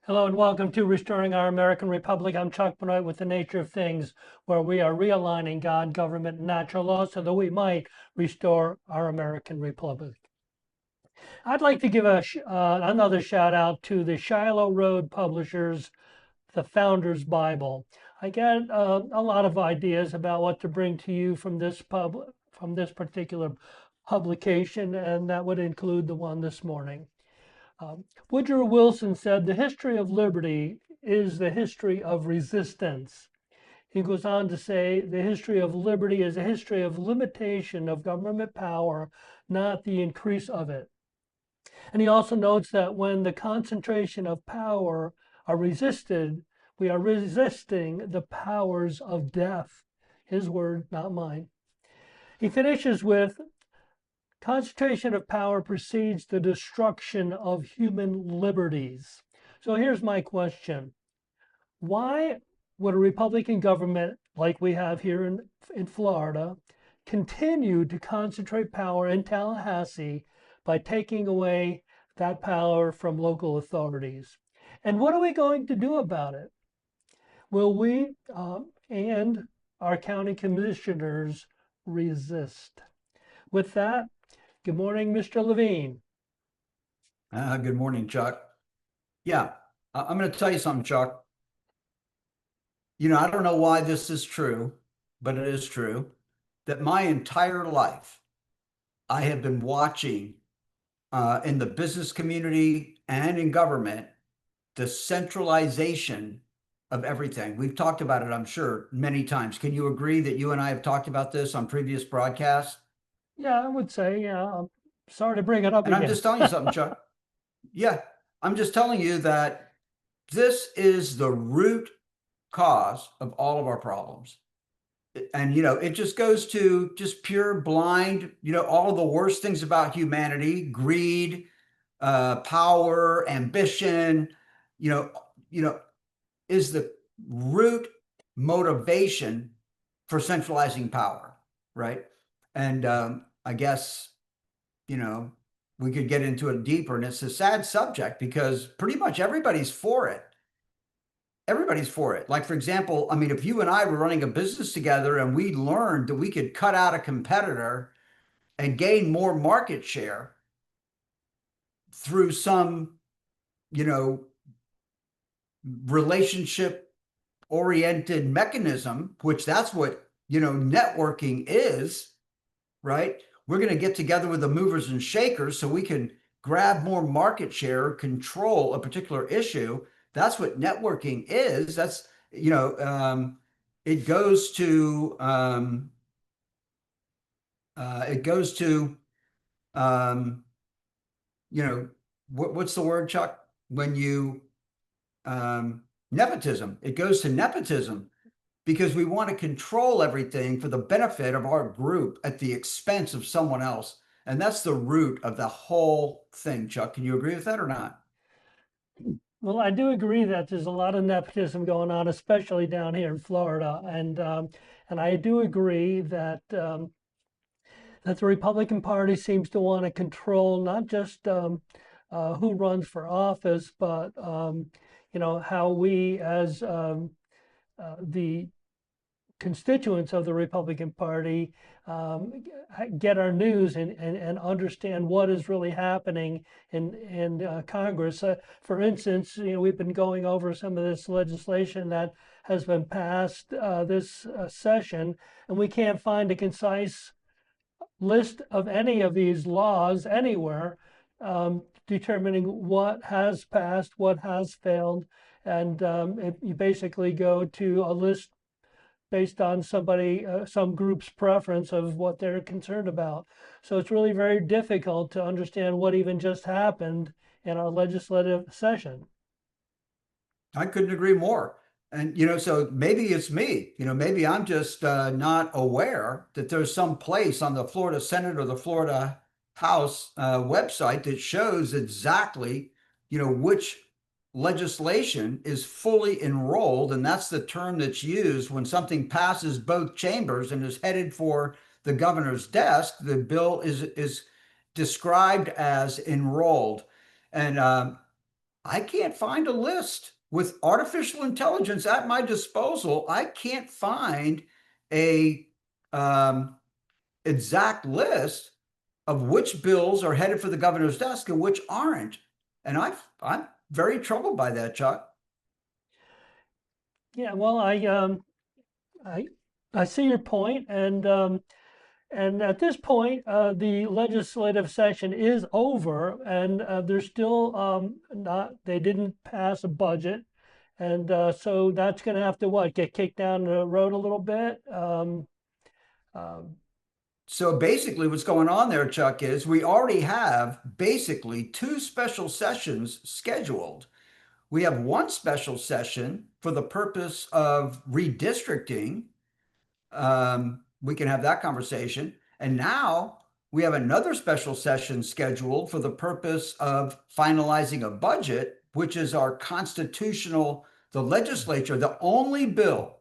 Hello and welcome to Restoring Our American Republic. I'm Chuck Benoit with The Nature of Things, where we are realigning God, government, and natural law so that we might restore our American Republic. I'd like to give another shout out to the Shiloh Road publishers, The Founder's Bible. I get a lot of ideas about what to bring to you from this particular publication, and that would include the one this morning. Woodrow Wilson said, "The history of liberty is the history of resistance." He goes on to say, "The history of liberty is a history of limitation of government power, not the increase of it." And he also notes that when the concentration of power are resisted, we are resisting the powers of death. His word, not mine. He finishes with, "Concentration of power precedes the destruction of human liberties." So here's my question. Why would a Republican government like we have here in Florida continue to concentrate power in Tallahassee by taking away that power from local authorities? And what are we going to do about it? Will we and our county commissioners resist? With that, good morning, Mr. Levine. Good morning, Chuck. Yeah, I'm going to tell you something, Chuck. I don't know why this is true, but it is true that my entire life I have been watching in the business community and in government the centralization of everything. We've talked about it, I'm sure, many times. Can you agree that you and I have talked about this on previous broadcasts? Yeah, I would say, yeah. I'm sorry to bring it up And again. I'm just telling you something, Chuck. Yeah, I'm just telling you that this is the root cause of all of our problems. And, it just goes to just pure blind, all of the worst things about humanity, greed, power, ambition, you know, is the root motivation for centralizing power, right? And I guess, we could get into it deeper, and it's a sad subject because pretty much everybody's for it. Everybody's for it. Like, for example, I mean, if you and I were running a business together and we learned that we could cut out a competitor and gain more market share through some, relationship oriented mechanism, which that's what, networking is, right? We're going to get together with the movers and shakers so we can grab more market share, control a particular issue. That's what networking is. That's, it goes to, what's the word, Chuck? When you, nepotism. It goes to nepotism because we want to control everything for the benefit of our group at the expense of someone else. And that's the root of the whole thing, Chuck. Can you agree with that or not? Well, I do agree that there's a lot of nepotism going on, especially down here in Florida, and I do agree that that the Republican Party seems to want to control not just who runs for office, but how we as the constituents of the Republican Party get our news and understand what is really happening in Congress. For instance, we've been going over some of this legislation that has been passed this session, and we can't find a concise list of any of these laws anywhere determining what has passed, what has failed, and you basically go to a list based on some group's preference of what they're concerned about. So it's really very difficult to understand what even just happened in our legislative session. I couldn't agree more. And, so maybe it's me, maybe I'm just not aware that there's some place on the Florida Senate or the Florida House website that shows exactly, which legislation is fully enrolled. And that's the term that's used when something passes both chambers and is headed for the governor's desk. The bill is described as enrolled. And I can't find a list with artificial intelligence at my disposal. I can't find a exact list of which bills are headed for the governor's desk and which aren't. And I'm very troubled by that, Chuck. Yeah, well, I I see your point, and at this point, the legislative session is over, and they're still not. They didn't pass a budget, and so that's going to have to what get kicked down the road a little bit. Um, So basically, what's going on there, Chuck, is we already have basically two special sessions scheduled. We have one special session for the purpose of redistricting. We can have that conversation. And now we have another special session scheduled for the purpose of finalizing a budget, which is our constitutional, the legislature, the only bill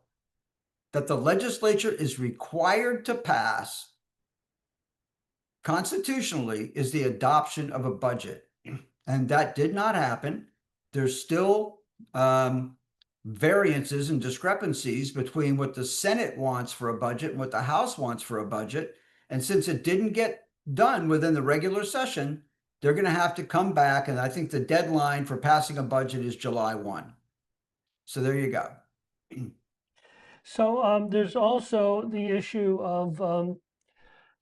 that the legislature is required to pass constitutionally is the adoption of a budget. And that did not happen. There's still variances and discrepancies between what the Senate wants for a budget and what the House wants for a budget. And since it didn't get done within the regular session, they're going to have to come back. And I think the deadline for passing a budget is July 1. So there you go. so there's also the issue of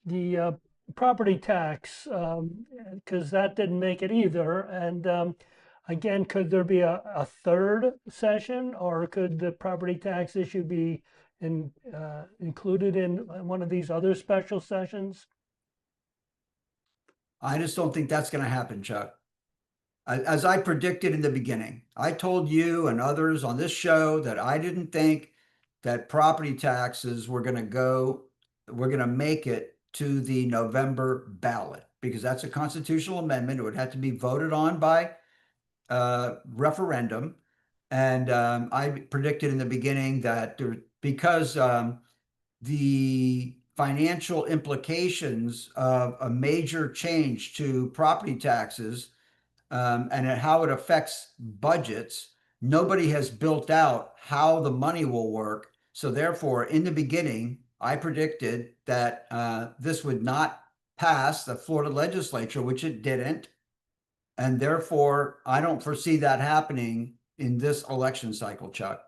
the property tax because that didn't make it either. And again, could there be a third session, or could the property tax issue be included in one of these other special sessions? I just don't think that's going to happen, Chuck. As I predicted in the beginning, I told you and others on this show that I didn't think that property taxes were going to make it to the November ballot because that's a constitutional amendment. It would have to be voted on by referendum. And I predicted in the beginning that because the financial implications of a major change to property taxes and how it affects budgets, nobody has built out how the money will work. So therefore, in the beginning, I predicted that this would not pass the Florida legislature, which it didn't. And therefore, I don't foresee that happening in this election cycle, Chuck.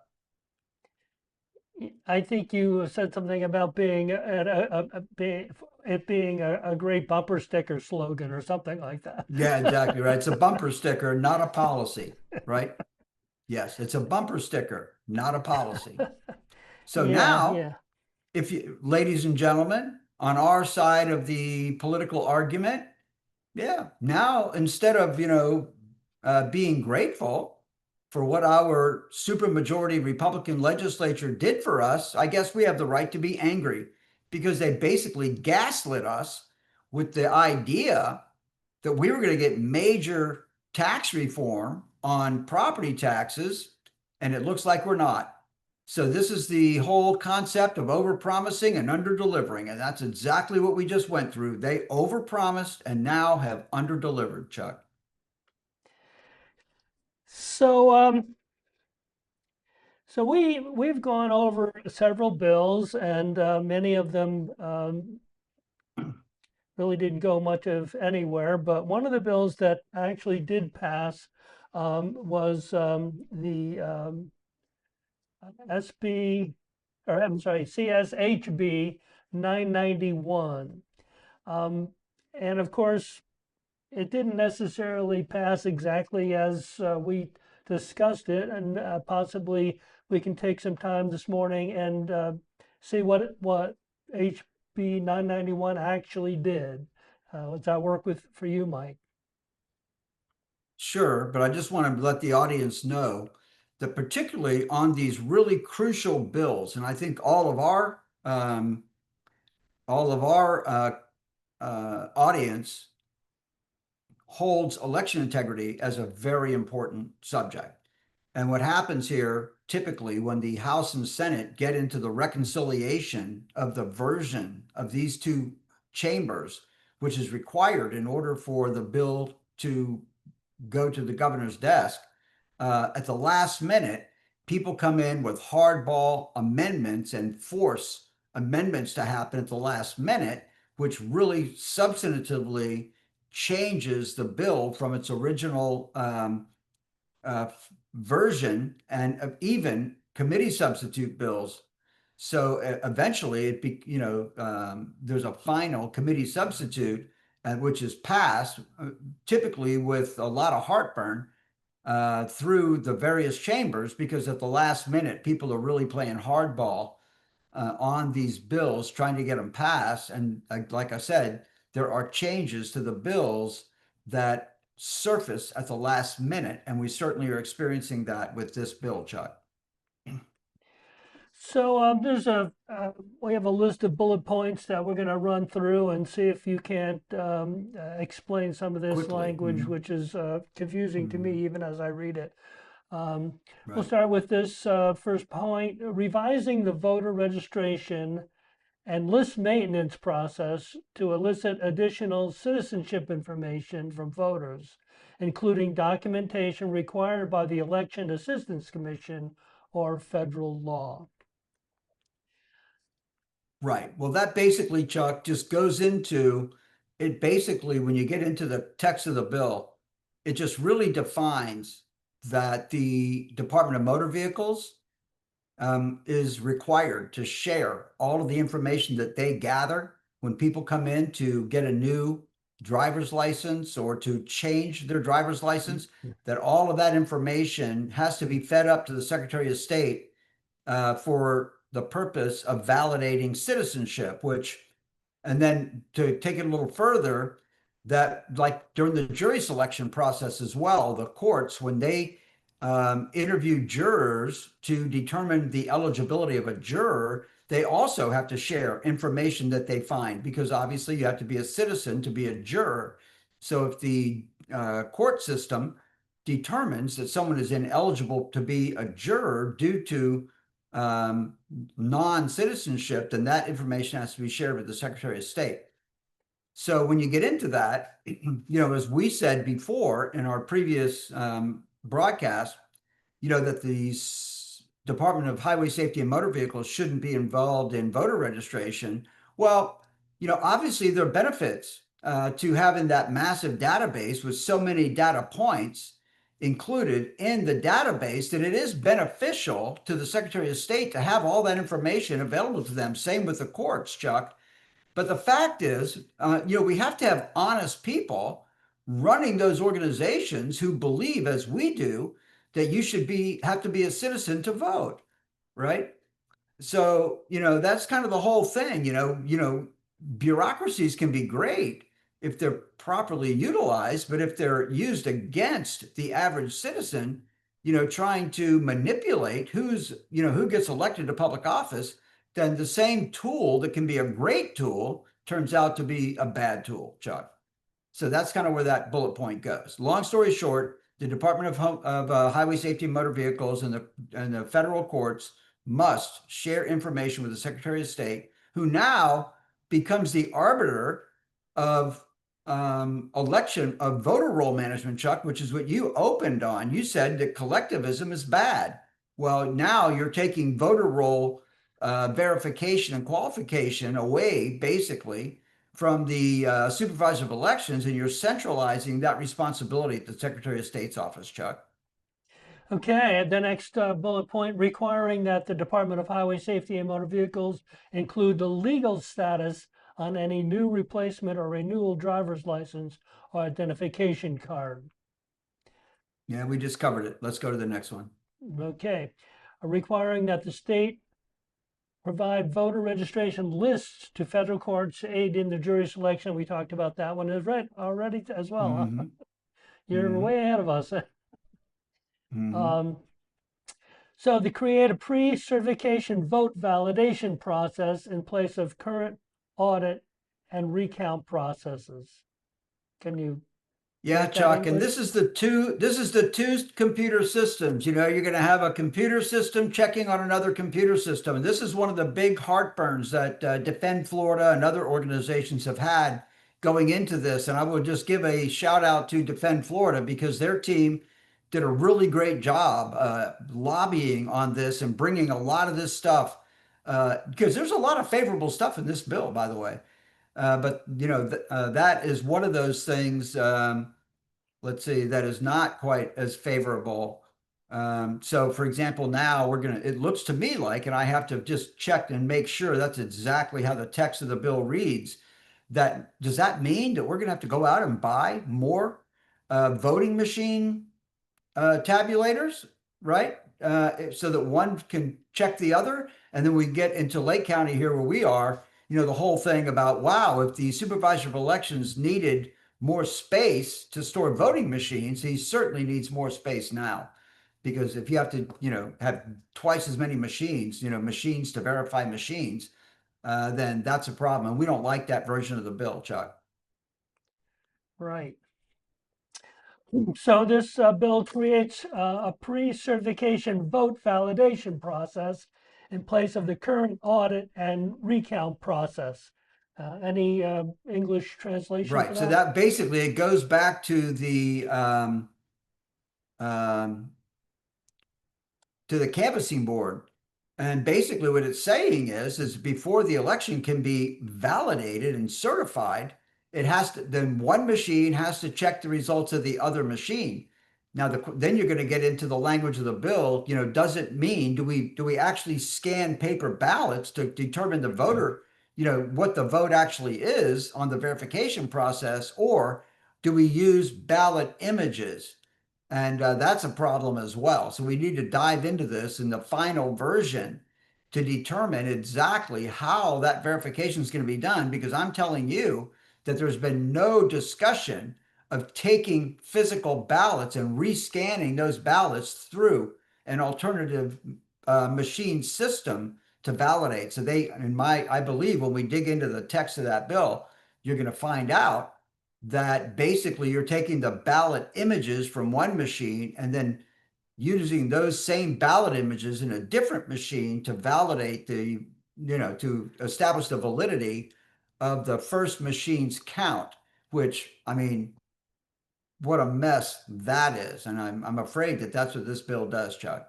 I think you said something about being it being a great bumper sticker slogan or something like that. Yeah, exactly right. It's a bumper sticker, not a policy, right? Yes, it's a bumper sticker, not a policy. So Yeah, now, yeah. if you, ladies and gentlemen, on our side of the political argument, yeah, now instead of, being grateful for what our supermajority Republican legislature did for us, I guess we have the right to be angry because they basically gaslit us with the idea that we were going to get major tax reform on property taxes, and it looks like we're not. So this is the whole concept of overpromising and underdelivering, and that's exactly what we just went through. They overpromised and now have underdelivered, Chuck. So so we've gone over several bills, and many of them really didn't go much of anywhere. But one of the bills that actually did pass was the SB, or I'm sorry, CSHB 991. And of course, it didn't necessarily pass exactly as we discussed it, and possibly we can take some time this morning and see what HB 991 actually did. Does that work for you, Mike? Sure, but I just want to let the audience know that particularly on these really crucial bills, and I think all of our audience holds election integrity as a very important subject. And what happens here typically when the House and Senate get into the reconciliation of the version of these two chambers, which is required in order for the bill to go to the governor's desk, at the last minute, people come in with hardball amendments and force amendments to happen at the last minute, which really substantively changes the bill from its original uh, version, and even committee substitute bills. So eventually, there's a final committee substitute, which is passed, typically with a lot of heartburn through the various chambers, because at the last minute, people are really playing hardball on these bills, trying to get them passed. And like I said, there are changes to the bills that surface at the last minute, and we certainly are experiencing that with this bill, Chuck. So we have a list of bullet points that we're going to run through and see if you can't explain some of this Quickly. language, which is confusing to me even as I read it. We'll Right. start with this first point: revising the voter registration and list maintenance process to elicit additional citizenship information from voters, including documentation required by the Election Assistance Commission or federal law. Right. Well, that basically, Chuck, just goes into it. Basically, when you get into the text of the bill, it just really defines that the Department of Motor Vehicles is required to share all of the information that they gather when people come in to get a new driver's license or to change their driver's license, that all of that information has to be fed up to the Secretary of State for the purpose of validating citizenship, and then to take it a little further, that like during the jury selection process as well, the courts, when they interview jurors to determine the eligibility of a juror, they also have to share information that they find, because obviously you have to be a citizen to be a juror. So if the court system determines that someone is ineligible to be a juror due to non-citizenship, then that information has to be shared with the Secretary of State. So when you get into that, as we said before in our previous broadcast, that the Department of Highway Safety and Motor Vehicles shouldn't be involved in voter registration. Well, obviously there are benefits to having that massive database with so many data points included in the database, that it is beneficial to the Secretary of State to have all that information available to them. Same with the courts, Chuck. But the fact is, we have to have honest people running those organizations who believe, as we do, that you have to be a citizen to vote, right? So, that's kind of the whole thing. Bureaucracies can be great if they're properly utilized, but if they're used against the average citizen, trying to manipulate who gets elected to public office, then the same tool that can be a great tool turns out to be a bad tool, Chuck. So that's kind of where that bullet point goes. Long story short, the Department of Highway Safety and Motor Vehicles and the federal courts must share information with the Secretary of State, who now becomes the arbiter of election of voter roll management, Chuck, which is what you opened on. You said that collectivism is bad. Well, now you're taking voter roll verification and qualification away, basically, from the supervisor of elections, and you're centralizing that responsibility at the Secretary of State's office, Chuck. Okay, the next bullet point: requiring that the Department of Highway Safety and Motor Vehicles include the legal status on any new replacement or renewal driver's license or identification card. Yeah, we just covered it. Let's go to the next one. Okay, requiring that the state provide voter registration lists to federal courts to aid in the jury selection. We talked about that one already as well. Mm-hmm. You're Mm-hmm. way ahead of us. Mm-hmm. So to create a pre-certification vote validation process in place of current audit and recount processes. Can you? Yeah, Chuck, and this is the two computer systems. You're going to have a computer system checking on another computer system. And this is one of the big heartburns that Defend Florida and other organizations have had going into this. And I will just give a shout out to Defend Florida, because their team did a really great job lobbying on this and bringing a lot of this stuff because there's a lot of favorable stuff in this bill, by the way. But that is one of those things. Let's see, that is not quite as favorable. So, for example, now it looks to me like, and I have to just check and make sure that's exactly how the text of the bill reads. Does that mean that we're going to have to go out and buy more voting machine tabulators, right? So that one can check the other. And then we get into Lake County here where we are, the whole thing about, wow, if the supervisor of elections needed more space to store voting machines, he certainly needs more space now. Because if you have to, have twice as many machines, machines to verify machines, then that's a problem. And we don't like that version of the bill, Chuck. Right. So this bill creates a pre-certification vote validation process in place of the current audit and recount process. Any English translation for Right. So that? that basically it goes back to um, the canvassing board. And basically what it's saying is before the election can be validated and certified, then one machine has to check the results of the other machine. Now, then you're going to get into the language of the bill. Does it mean, do we actually scan paper ballots to determine the voter, what the vote actually is on the verification process, or do we use ballot images? And that's a problem as well. So we need to dive into this in the final version to determine exactly how that verification is going to be done, because I'm telling you that there's been no discussion of taking physical ballots and rescanning those ballots through an alternative machine system to validate. So I believe when we dig into the text of that bill, you're going to find out that basically you're taking the ballot images from one machine and then using those same ballot images in a different machine to validate to establish the validity of the first machine's count, which, I mean, what a mess that is. And I'm afraid that that's what this bill does, Chuck.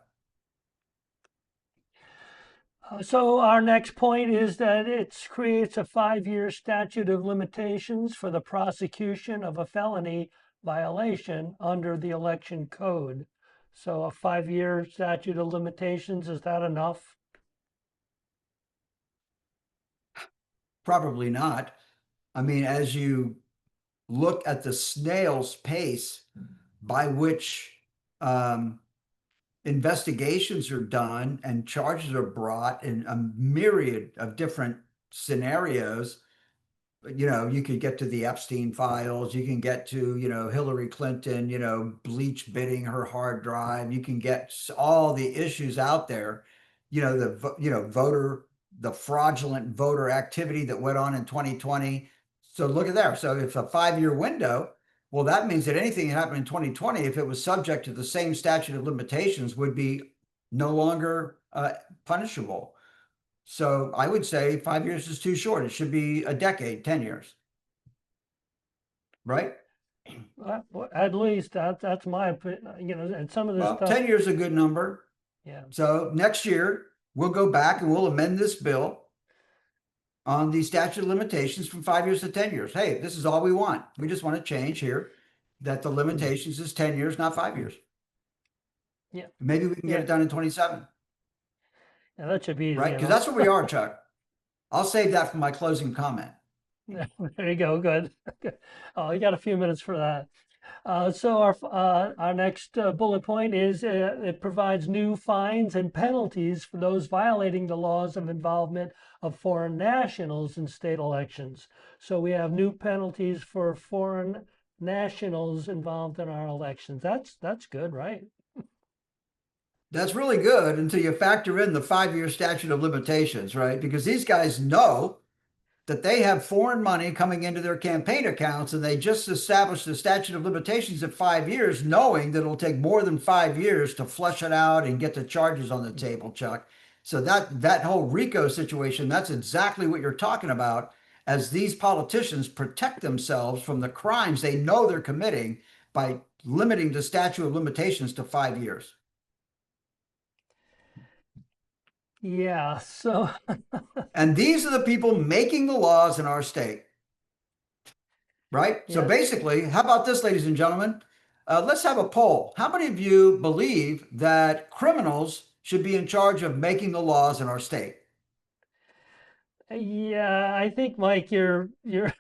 So our next point is that it creates a 5-year statute of limitations for the prosecution of a felony violation under the election code. So a 5-year statute of limitations, is that enough? Probably not. I mean, as you look at the snail's pace by which investigations are done and charges are brought in a myriad of different scenarios. You could get to the Epstein files, you can get to, Hillary Clinton, bleach bidding her hard drive. You can get all the issues out there, the fraudulent voter activity that went on in 2020. So look at there. So it's a 5-year window. Well, that means that anything that happened in 2020, if it was subject to the same statute of limitations, would be no longer punishable. So I would say 5 years is too short. It should be a decade, 10 years. Right? At least that's my opinion. And some of this stuff. 10 years is a good number. Yeah. So next year, we'll go back and we'll amend this bill on the statute of limitations from 5 years to 10 years. Hey, this is all we want. We just want to change here that the limitations is 10 years, not 5 years. Yeah. Maybe we can get it done in 27. Yeah, that should be easy. Right? Because that's where we are, Chuck. I'll save that for my closing comment. There you go. Good. Oh, you got a few minutes for that. So our next bullet point is it provides new fines and penalties for those violating the laws of involvement of foreign nationals in state elections. So we have new penalties for foreign nationals involved in our elections. That's good, right? That's really good until you factor in the 5-year statute of limitations, right? Because these guys know that they have foreign money coming into their campaign accounts, and they just established the statute of limitations at 5 years, knowing that it'll take more than 5 years to flush it out and get the charges on the table, Chuck. So that whole RICO situation, that's exactly what you're talking about, as these politicians protect themselves from the crimes they know they're committing by limiting the statute of limitations to 5 years. Yeah. So And these are the people making the laws in our state, right? So yes, basically, how about this, ladies and gentlemen? Let's have a poll. How many of you believe that criminals should be in charge of making the laws in our state? yeah. I think, Mike, you're you've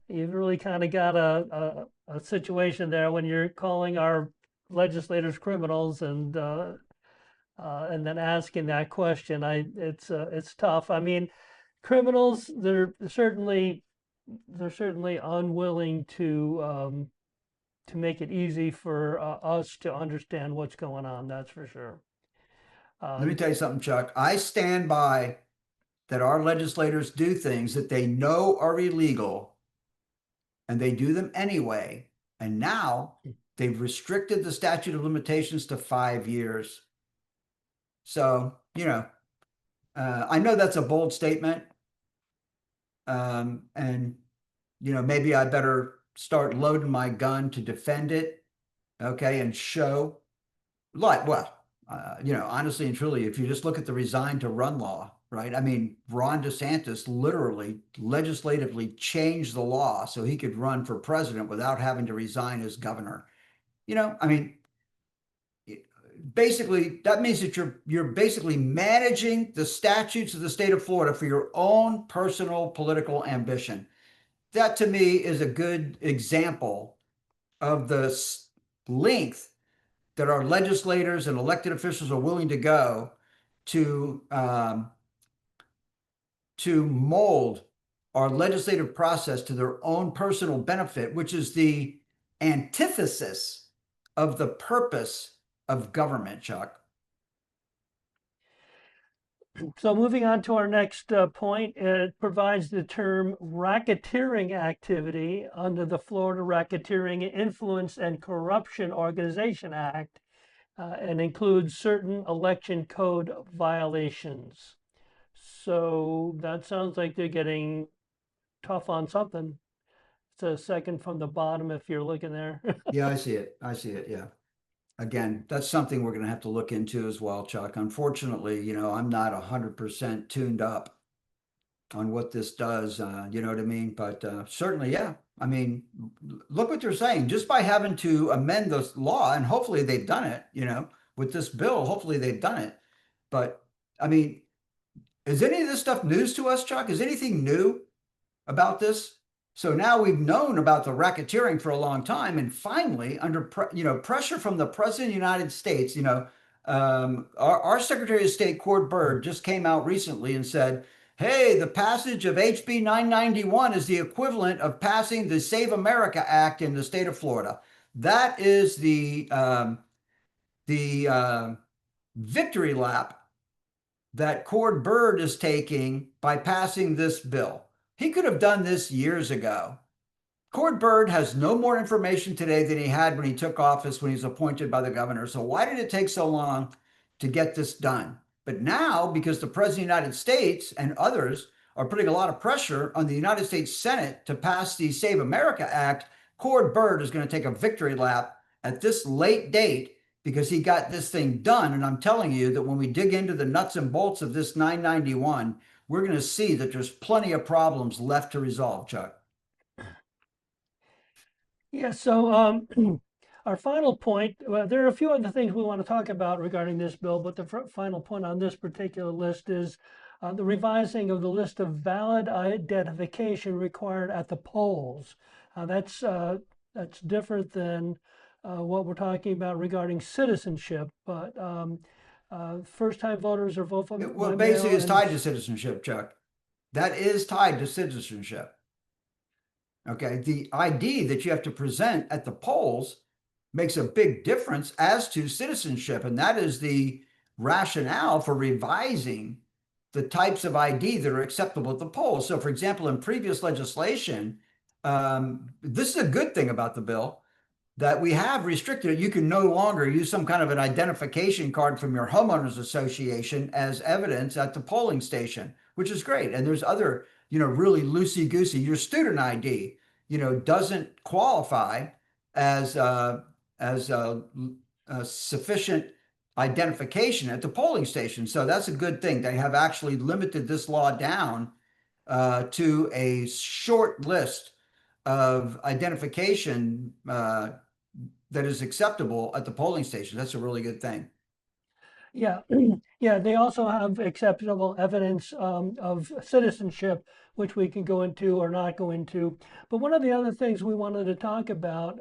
really kind of got a situation there when you're calling our legislators criminals and then asking that question. It's tough. I mean, criminals they're certainly unwilling to make it easy for us to understand what's going on. That's for sure. Let me tell you something, Chuck. I stand by that our legislators do things that they know are illegal and they do them anyway. And now they've restricted the statute of limitations to 5 years. So, I know that's a bold statement. And, maybe I better start loading my gun to defend it. Okay. And show, honestly and truly, if you just look at the resign to run law, right? I mean, Ron DeSantis literally legislatively changed the law so he could run for president without having to resign as governor. I mean, basically that means that you're basically managing the statutes of the state of Florida for your own personal political ambition. That to me is a good example of the length that our legislators and elected officials are willing to go to mold our legislative process to their own personal benefit, which is the antithesis of the purpose of government, Chuck. So moving on to our next point, it provides the term racketeering activity under the Florida Racketeering Influence and Corruption Organization Act and includes certain election code violations. So that sounds like they're getting tough on something. It's a second from the bottom if you're looking there. Yeah, I see it. I see it. Yeah. Again, that's something we're going to have to look into as well, Chuck. Unfortunately, I'm not 100% tuned up on what this does. You know what I mean? But certainly, yeah. I mean, look what they're saying. Just by having to amend the law, and hopefully they've done it, with this bill, hopefully they've done it. But I mean, is any of this stuff news to us, Chuck? Is anything new about this? So now we've known about the racketeering for a long time, and finally, under pressure from the President of the United States, our Secretary of State Cord Byrd just came out recently and said, "Hey, the passage of HB 991 is the equivalent of passing the Save America Act in the state of Florida." That is the victory lap that Cord Byrd is taking by passing this bill. He could have done this years ago. Cord Byrd has no more information today than he had when he took office, when he was appointed by the governor. So why did it take so long to get this done? But now, because the President of the United States and others are putting a lot of pressure on the United States Senate to pass the Save America Act, Cord Byrd is going to take a victory lap at this late date because he got this thing done. And I'm telling you that when we dig into the nuts and bolts of this 991, we're going to see that there's plenty of problems left to resolve, Chuck. Yeah, so our final point, there are a few other things we want to talk about regarding this bill, but the final point on this particular list is the revising of the list of valid identification required at the polls. That's different than what we're talking about regarding citizenship, but first-time voters are vote by Well, mail basically, it's and tied to citizenship, Chuck. That is tied to citizenship. Okay, the ID that you have to present at the polls makes a big difference as to citizenship, and that is the rationale for revising the types of ID that are acceptable at the polls. So, for example, in previous legislation, this is a good thing about the bill, that we have restricted it. You can no longer use some kind of an identification card from your homeowners association as evidence at the polling station, which is great. And there's other, really loosey-goosey. Your student ID, doesn't qualify as sufficient identification at the polling station. So that's a good thing. They have actually limited this law down to a short list of identification that is acceptable at the polling station. That's a really good thing. Yeah, yeah, they also have acceptable evidence of citizenship, which we can go into or not go into. But one of the other things we wanted to talk about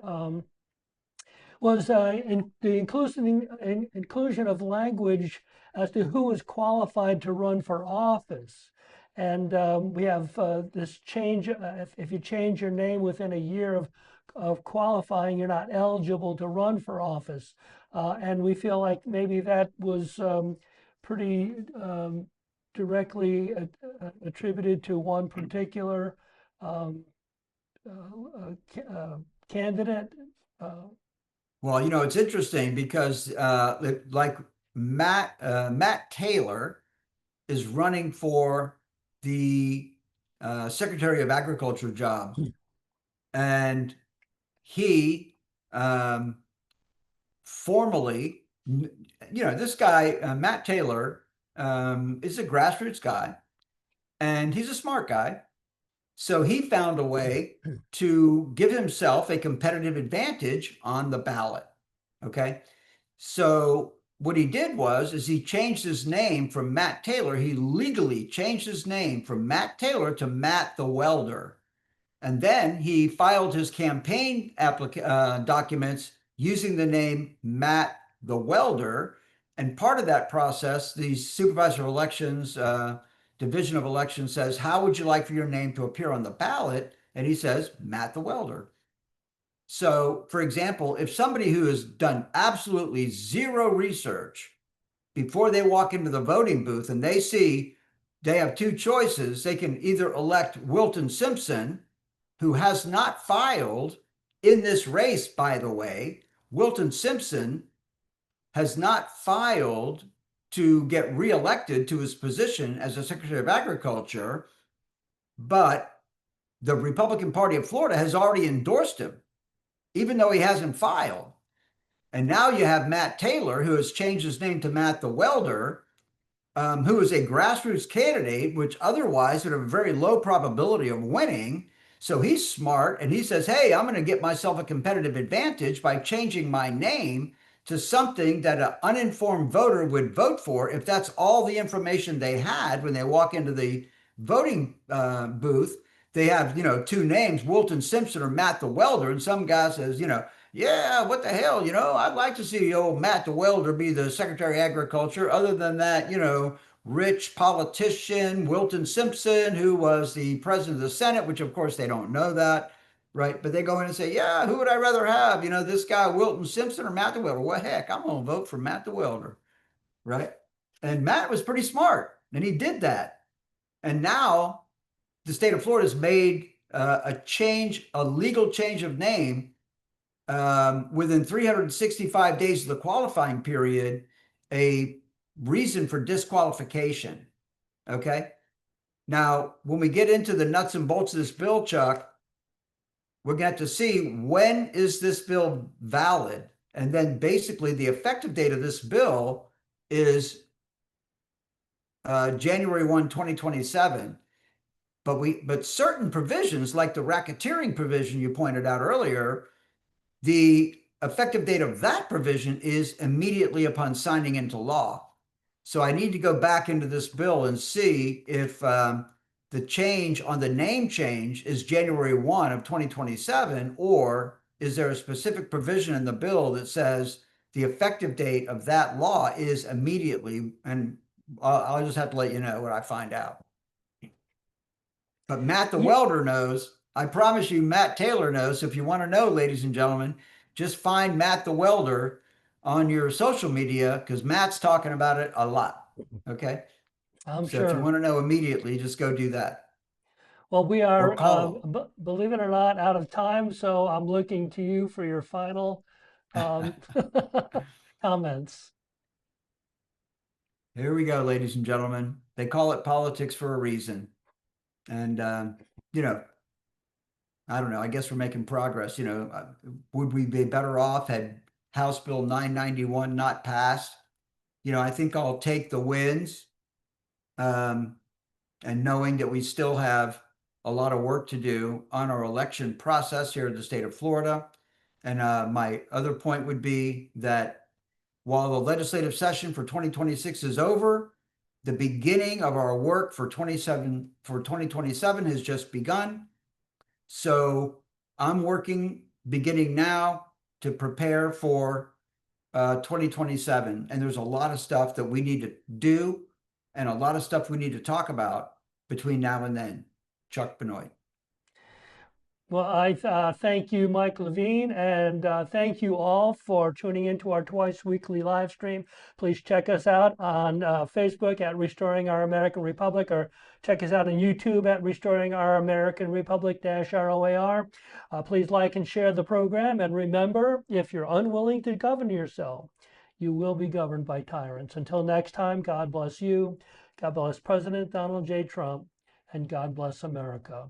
was in the inclusion of language as to who is qualified to run for office. And we have this change, if you change your name within a year of qualifying, you're not eligible to run for office. And we feel like maybe that was pretty directly attributed to one particular candidate. Well, you know, it's interesting because like Matt Taylor is running for the Secretary of Agriculture job, and he formally, you know, this guy Matt Taylor is a grassroots guy, and he's a smart guy. So he found a way to give himself a competitive advantage on the ballot. Okay. So what he did was is he changed his name from Matt Taylor. He legally changed his name from Matt Taylor to Matt the Welder. And then he filed his campaign documents using the name Matt the Welder. And part of that process, the supervisor of elections, division of elections says, how would you like for your name to appear on the ballot? And he says, Matt the Welder. So, for example, if somebody who has done absolutely zero research before they walk into the voting booth and they see they have two choices, they can either elect Wilton Simpson, who has not filed in this race, by the way. Wilton Simpson has not filed to get reelected to his position as a Secretary of Agriculture, but the Republican Party of Florida has already endorsed him, even though he hasn't filed. And now you have Matt Taylor, who has changed his name to Matt the Welder, who is a grassroots candidate, which otherwise would have a very low probability of winning. So he's smart and he says, hey, I'm going to get myself a competitive advantage by changing my name to something that an uninformed voter would vote for if that's all the information they had when they walk into the voting booth. They have, you know, two names, Wilton Simpson or Matt the Welder, and some guy says, you know, yeah, what the hell, you know, I'd like to see old Matt the Welder be the Secretary of Agriculture. Other than that, you know, rich politician Wilton Simpson, who was the president of the Senate, which of course they don't know that, right? But they go in and say, yeah, who would I rather have? You know, this guy Wilton Simpson or Matt the Welder? Well, heck, I'm going to vote for Matt the Welder, right? And Matt was pretty smart, and he did that. And now the state of Florida has made a change, a legal change of name within 365 days of the qualifying period, a reason for disqualification. Okay. Now, when we get into the nuts and bolts of this bill, Chuck, we're going to have to see when is this bill valid? And then basically the effective date of this bill is January 1, 2027. But certain provisions, like the racketeering provision you pointed out earlier, the effective date of that provision is immediately upon signing into law. So I need to go back into this bill and see if the change on the name change is January 1 of 2027, or is there a specific provision in the bill that says the effective date of that law is immediately, and I'll just have to let you know what I find out. But Matt the Welder knows. I promise you, Matt Taylor knows. So if you want to know, ladies and gentlemen, just find Matt the Welder on your social media because Matt's talking about it a lot. Okay. I'm So if you sure. want to know immediately, just go do that. Well, we Or are, call believe it or not, out of time. So I'm looking to you for your final them. comments. Here we go, ladies and gentlemen. They call it politics for a reason. And, you know, I don't know. I guess we're making progress. Would we be better off had House Bill 991 not passed? I think I'll take the wins, um, and knowing that we still have a lot of work to do on our election process here in the state of Florida. And my other point would be that while the legislative session for 2026 is over, the beginning of our work for 2027 has just begun. So I'm working beginning now to prepare for 2027. And there's a lot of stuff that we need to do and a lot of stuff we need to talk about between now and then. Chuck Benoit. Well, I thank you, Mike Levine, and thank you all for tuning into our twice weekly live stream. Please check us out on Facebook at Restoring Our American Republic, or check us out on YouTube at Restoring Our American Republic -ROAR. Please like and share the program. And remember, if you're unwilling to govern yourself, you will be governed by tyrants. Until next time, God bless you. God bless President Donald J. Trump, and God bless America.